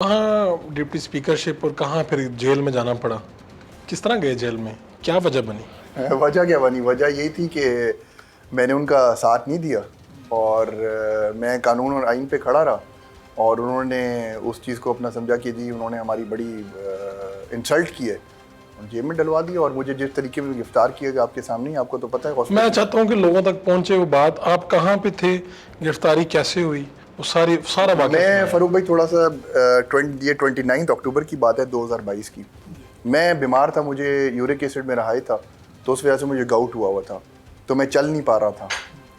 कहाँ deputy speakership और कहाँ फिर जेल में जाना पड़ा? किस तरह गए जेल में? क्या वजह बनी? वजह क्या बनी? वजह यही थी कि मैंने उनका साथ नहीं दिया और मैं कानून और आइन पे खड़ा रहा और उन्होंने उस चीज़ को अपना समझा कि जी उन्होंने हमारी बड़ी इंसल्ट की है, जेल में डलवा दिया। और मुझे जिस तरीके में गिरफ्तार किया गया आपके सामने ही, आपको तो पता है। मैं चाहता हूँ कि लोगों तक पहुँचे वो बात। आप कहाँ पे थे? गिरफ्तारी कैसे हुई? वो सारा वाक़या मैं सुनाएं। फ़ारूक भाई थोड़ा सा ये 29 अक्टूबर की बात है 2022 की। मैं बीमार था, मुझे यूरिक एसिड मेरा हाई था, तो उस वजह से मुझे गाउट हुआ था, तो मैं चल नहीं पा रहा था।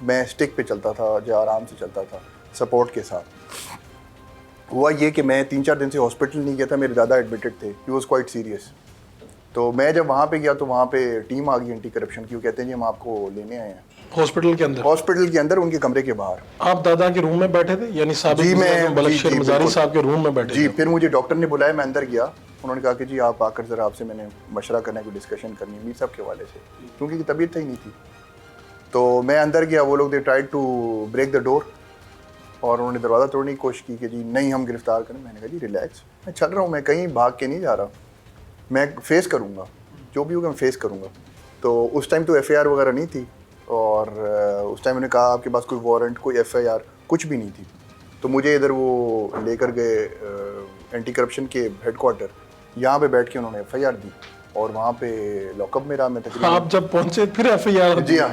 मैं स्टिक पे चलता था, जो आराम से चलता था सपोर्ट के साथ। हुआ ये कि मैं 3-4 दिन से हॉस्पिटल नहीं गया था, मेरे दादा एडमिटेड थे, ही वॉज क्वाइट सीरियस। तो मैं जब वहाँ पे गया तो वहाँ पे टीम आ गई एंटी करप्शन की। वो कहते हैं जी हम आपको लेने आए हैं। हॉस्पिटल के अंदर? हॉस्पिटल के अंदर, उनके कमरे के बाहर। आप दादा के रूम में बैठे थे, यानी साबिक जी वज़ीर आज़म मैं बलकशेर मज़ारी बिल्कुल साहब के रूम में बैठे जी। थे? फिर मुझे डॉक्टर ने बुलाया, मैं अंदर गया। उन्होंने कहा कि जी आप आकर ज़रा आपसे मैंने मशवरा करना है, कोई डिस्कशन करनी है मीर साहब के हवाले से, क्योंकि तबीयत ही नहीं थी। तो मैं अंदर गया, वो लोग they tried to break the door और उन्होंने दरवाज़ा तोड़ने की कोशिश की कि जी नहीं हम गिरफ्तार करें। मैंने कहा जी रिलैक्स, मैं चल रहा हूँ, मैं कहीं भाग के नहीं जा रहा, मैं फेस करूँगा, जो भी होगा मैं फेस करूँगा। तो उस टाइम तो FIR वगैरह नहीं थी और उस टाइम उन्होंने कहा आपके पास कोई वारंट, कोई FIR कुछ भी नहीं थी। तो मुझे इधर वो लेकर गए एंटी करप्शन के हेडक्वार्टर, यहाँ पे बैठ के उन्होंने FIR दी और वहाँ पे लॉकअप में रहा मैं तकरीबन। आप जब पहुंचे फिर FIR? जी हाँ।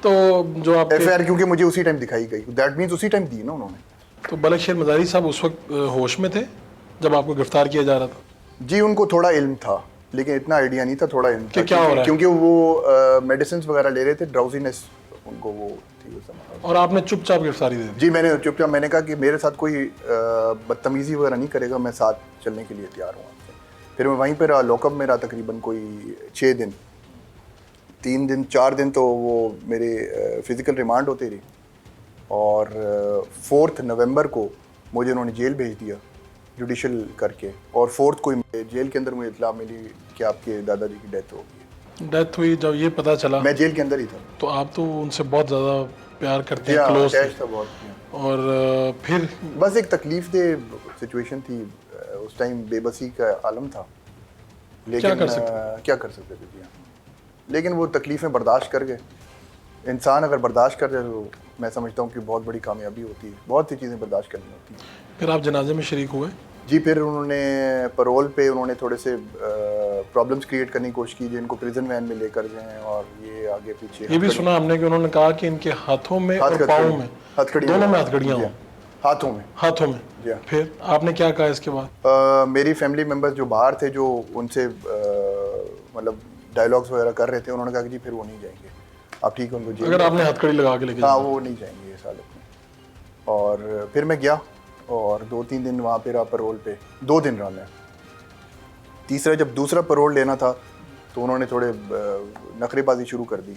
तो जो आप FIR क्योंकि मुझे उसी टाइम दिखाई गई, दैट मीन्स उसी टाइम दी ना उन्होंने। तो बलकशेर मज़ारी साहब उस वक्त होश में थे जब आपको गिरफ्तार किया जा रहा था? जी उनको थोड़ा इल्म था, लेकिन इतना आइडिया नहीं था, थोड़ा इल्म था क्या हो रहा है? क्योंकि वो मेडिसिन वगैरह ले रहे थे, ड्राउजीनेस उनको वो थी उस समय। और आपने चुपचाप गिरफ्तारी दे दी? जी मैंने चुपचाप, मैंने कहा कि मेरे साथ कोई बदतमीजी वगैरह नहीं करेगा, मैं साथ चलने के लिए तैयार हूँ आपसे। फिर मैं वहीं पर लॉकअप में रहा तकरीबन कोई 6 दिन, 3 दिन 4 दिन तो वो मेरे फिज़िकल रिमांड होते रही और 4 नवंबर को मुझे उन्होंने जेल भेज दिया जुडिशल करके। और 4 को जेल के अंदर मुझे इत्तला मिली कि आपके दादाजी की डेथ हो गई। डेथ हुई जब ये पता चला? मैं जेल के अंदर ही था। तो आप तो उनसे बहुत ज़्यादा प्यार करते हैं, हाँ, क्लोज थे। अटैच था बहुत। और फिर बस एक तकलीफ दे सिचुएशन थी उस टाइम, बेबसी का आलम था, लेकिन क्या कर सकते थे जी। लेकिन वो तकलीफ़ें बर्दाश्त कर गए। इंसान अगर बर्दाश्त कर जाए तो मैं समझता हूँ कि बहुत बड़ी कामयाबी होती है। बहुत सी चीज़ें बर्दाश्त करनी होती हैं। फिर आप जनाजे में शरीक हुए? जी फिर उन्होंने पैरोल पे उन्होंने थोड़े से प्रॉब्लम्स क्रिएट करने की कोशिश की, जिनको प्रिजन वैन में लेकर जाएं और ये आगे पीछे। ये भी सुना हमने कि उन्होंने कहा कि इनके हाथों में और पाँव में, दोनों में हथकड़ियाँ हों। हाथों में? हाथों में। जी। फिर आपने क्या कहा इसके बाद? मेरी फैमिली मेम्बर्स जो बाहर थे, जो उनसे मतलब डायलॉग्स वगैरह कर रहे थे, उन्होंने कहा कि जी फिर वो नहीं जाएंगे, आप ठीक है उनको जेल। अगर आपने हथकड़ी लगा के लेके हाँ वो नहीं जाएंगे इस हालत में। और फिर मैं गया और 2-3 दिन वहाँ पे रहा पैरोल पे, 2 दिन रहा मैं। तीसरा जब दूसरा पैरोल लेना था तो उन्होंने थोड़े नखरेबाजी शुरू कर दी,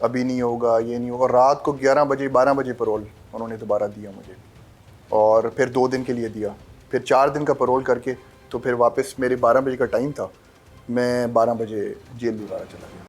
अभी नहीं होगा, ये नहीं होगा। और रात को 11 बजे 12 बजे पैरोल उन्होंने दोबारा दिया मुझे और फिर 2 दिन के लिए दिया। फिर 4 दिन का पैरोल करके तो फिर वापस मेरे 12 बजे का टाइम था, मैं 12 बजे जेल दोबारा चला गया।